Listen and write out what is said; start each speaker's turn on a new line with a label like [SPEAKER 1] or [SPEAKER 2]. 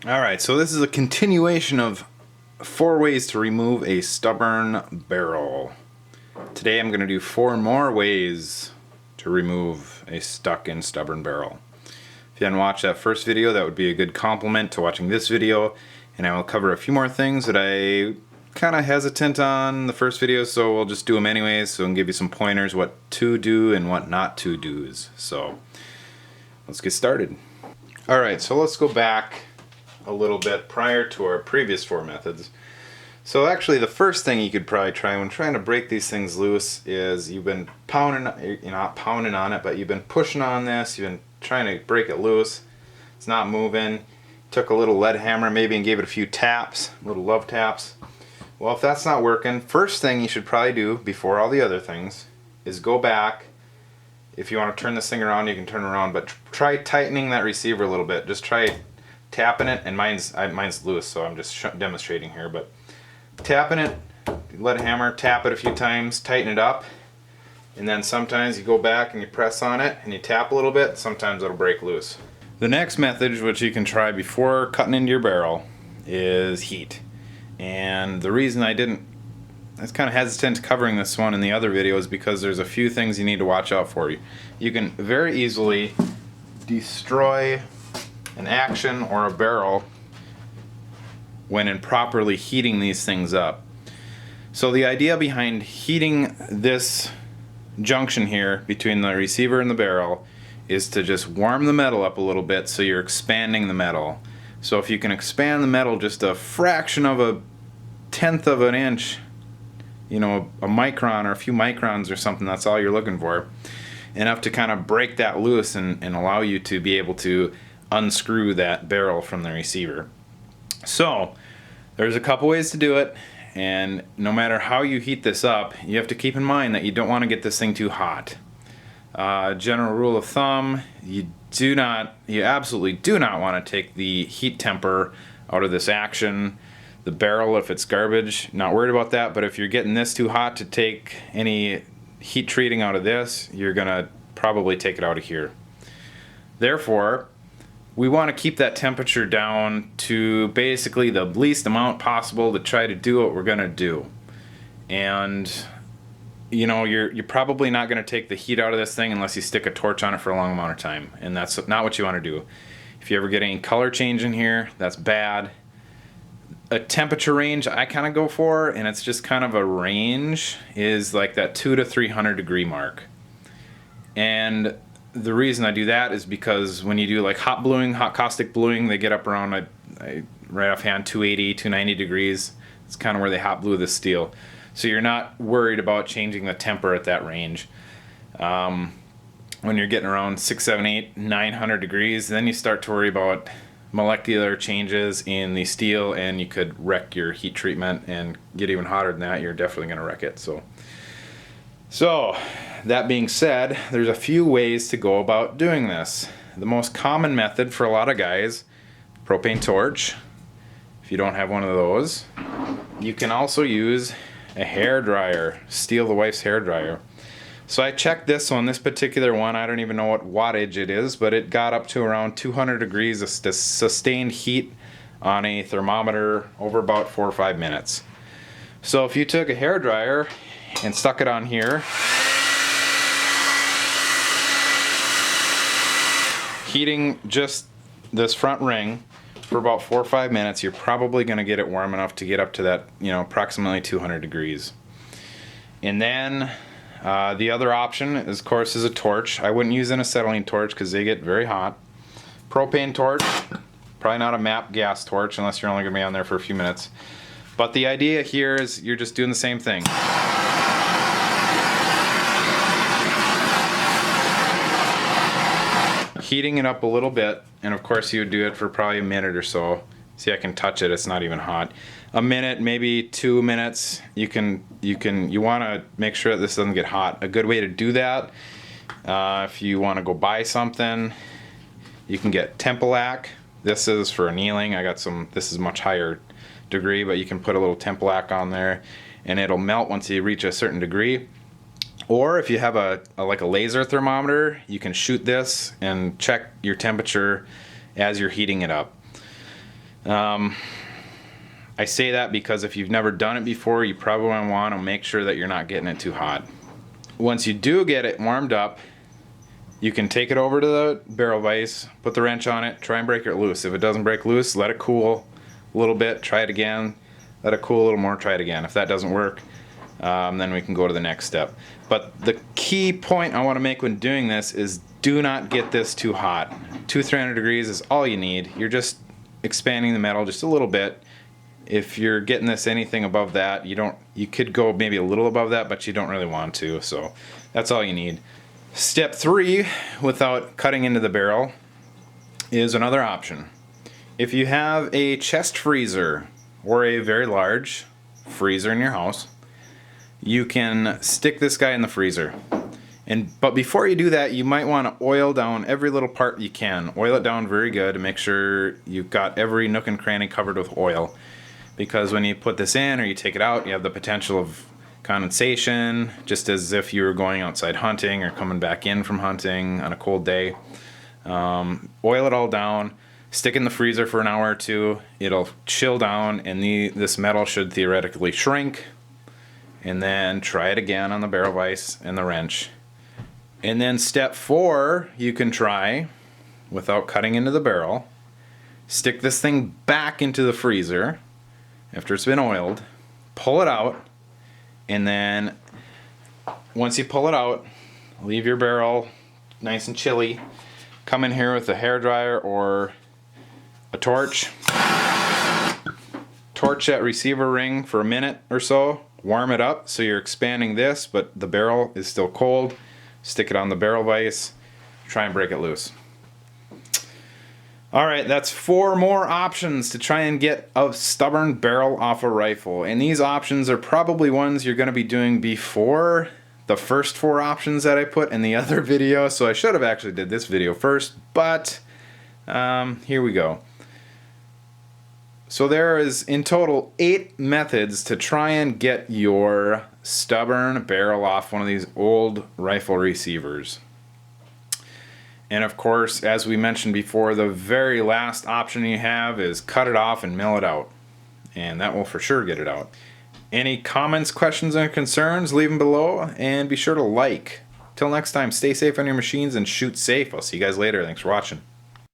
[SPEAKER 1] Alright, so this is a continuation of 4 ways to remove a stubborn barrel. Today I'm going to do 4 more ways to remove a stuck in stubborn barrel. If you hadn't watched that first video, that would be a good complement to watching this video, and I will cover a few more things that I kind of hesitant on the first video, so we'll just do them anyways, so I can give you some pointers what to do and what not to do's. So let's get started. Alright, so let's go back a little bit prior to our previous 4 methods. So actually the first thing you could probably try when trying to break these things loose is you've been pounding, you're not pounding on it, but you've been pushing on this, you've been trying to break it loose, it's not moving, took a little lead hammer maybe and gave it a few taps, little love taps. Well, if that's not working, first thing you should probably do before all the other things is go back. If you want to turn this thing around, you can turn around, but try tightening that receiver a little bit. Just try tapping it, and mine's loose, so I'm just demonstrating here, but tapping it, lead hammer, tap it a few times, tighten it up, and then sometimes you go back and you press on it and you tap a little bit, sometimes it'll break loose. The next method, which you can try before cutting into your barrel, is heat. And the reason I was kind of hesitant covering this one in the other videos because there's a few things you need to watch out for. You can very easily destroy an action or a barrel when improperly heating these things up. So the idea behind heating this junction here between the receiver and the barrel is to just warm the metal up a little bit so you're expanding the metal. So if you can expand the metal just a fraction of a tenth of an inch, you know, a micron or a few microns or something, that's all you're looking for, enough to kind of break that loose and allow you to be able to unscrew that barrel from the receiver. So there's a couple ways to do it, and no matter how you heat this up, you have to keep in mind that you don't want to get this thing too hot. General rule of thumb, you absolutely do not want to take the heat temper out of this action. The barrel, if it's garbage, not worried about that, but if you're getting this too hot to take any heat treating out of this, you're gonna probably take it out of here. Therefore, we want to keep that temperature down to basically the least amount possible to try to do what we're going to do. And you know, you're probably not going to take the heat out of this thing unless you stick a torch on it for a long amount of time, and that's not what you want to do. If you ever get any color change in here, that's bad. A temperature range I kind of go for, and it's just kind of a range, is like that 200 to 300 degree mark. And the reason I do that is because when you do like hot bluing, hot caustic bluing, they get up around, right offhand, 280, 290 degrees. It's kind of where they hot blue this steel. So you're not worried about changing the temper at that range. When you're getting around 6, 7, 8, 900 degrees, then you start to worry about molecular changes in the steel, and you could wreck your heat treatment and get even hotter than that. You're definitely going to wreck it. So that being said, there's a few ways to go about doing this. The most common method for a lot of guys, propane torch. If you don't have one of those, you can also use a hair dryer, steal the wife's hair dryer. So I checked this one, this particular one, I don't even know what wattage it is, but it got up to around 200 degrees of sustained heat on a thermometer over about 4 or 5 minutes. So if you took a hair dryer and stuck it on here, heating just this front ring for about 4 or 5 minutes, you're probably going to get it warm enough to get up to that, you know, approximately 200 degrees. And then the other option, is, of course, is a torch. I wouldn't use an acetylene torch because they get very hot. Propane torch, probably not a MAP gas torch unless you're only going to be on there for a few minutes. But the idea here is you're just doing the same thing. Heating it up a little bit, and of course you would do it for probably a minute or so. See, I can touch it, it's not even hot. A minute, maybe 2 minutes. You want to make sure that this doesn't get hot. A good way to do that, if you want to go buy something, you can get Tempolac. This is for annealing. I got some, this is much higher degree, but you can put a little Tempolac on there and it'll melt once you reach a certain degree. Or if you have like a laser thermometer, you can shoot this and check your temperature as you're heating it up. I say that because if you've never done it before, you probably want to make sure that you're not getting it too hot. Once you do get it warmed up, you can take it over to the barrel vise, put the wrench on it, try and break it loose. If it doesn't break loose, let it cool a little bit, try it again, let it cool a little more, try it again. If that doesn't work, then we can go to the next step. But the key point I want to make when doing this is do not get this too hot. 200-300 degrees is all you need. You're just expanding the metal just a little bit. If you're getting this anything above that, you could go maybe a little above that, but you don't really want to, so that's all you need. Step 3, without cutting into the barrel, is another option. If you have a chest freezer or a very large freezer in your house, you can stick this guy in the freezer. But before you do that, you might want to oil down every little part you can. Oil it down very good to make sure you've got every nook and cranny covered with oil. Because when you put this in or you take it out, you have the potential of condensation, just as if you were going outside hunting or coming back in from hunting on a cold day. Oil it all down, stick it in the freezer for an hour or two. It'll chill down, and this metal should theoretically shrink. And then try it again on the barrel vise and the wrench. And then step 4, you can try, without cutting into the barrel, stick this thing back into the freezer after it's been oiled, pull it out, and then once you pull it out, leave your barrel nice and chilly. Come in here with a hairdryer or a torch. Torch that receiver ring for a minute or so. Warm it up so you're expanding this, but the barrel is still cold. Stick it on the barrel vise. Try and break it loose. Alright, that's 4 more options to try and get a stubborn barrel off a rifle. And these options are probably ones you're going to be doing before the first 4 options that I put in the other video. So I should have actually did this video first, but here we go. So there is in total 8 methods to try and get your stubborn barrel off one of these old rifle receivers. And of course, as we mentioned before, the very last option you have is cut it off and mill it out. And that will for sure get it out. Any comments, questions, and concerns, leave them below, and be sure to like. Till next time, stay safe on your machines and shoot safe. I'll see you guys later. Thanks for watching.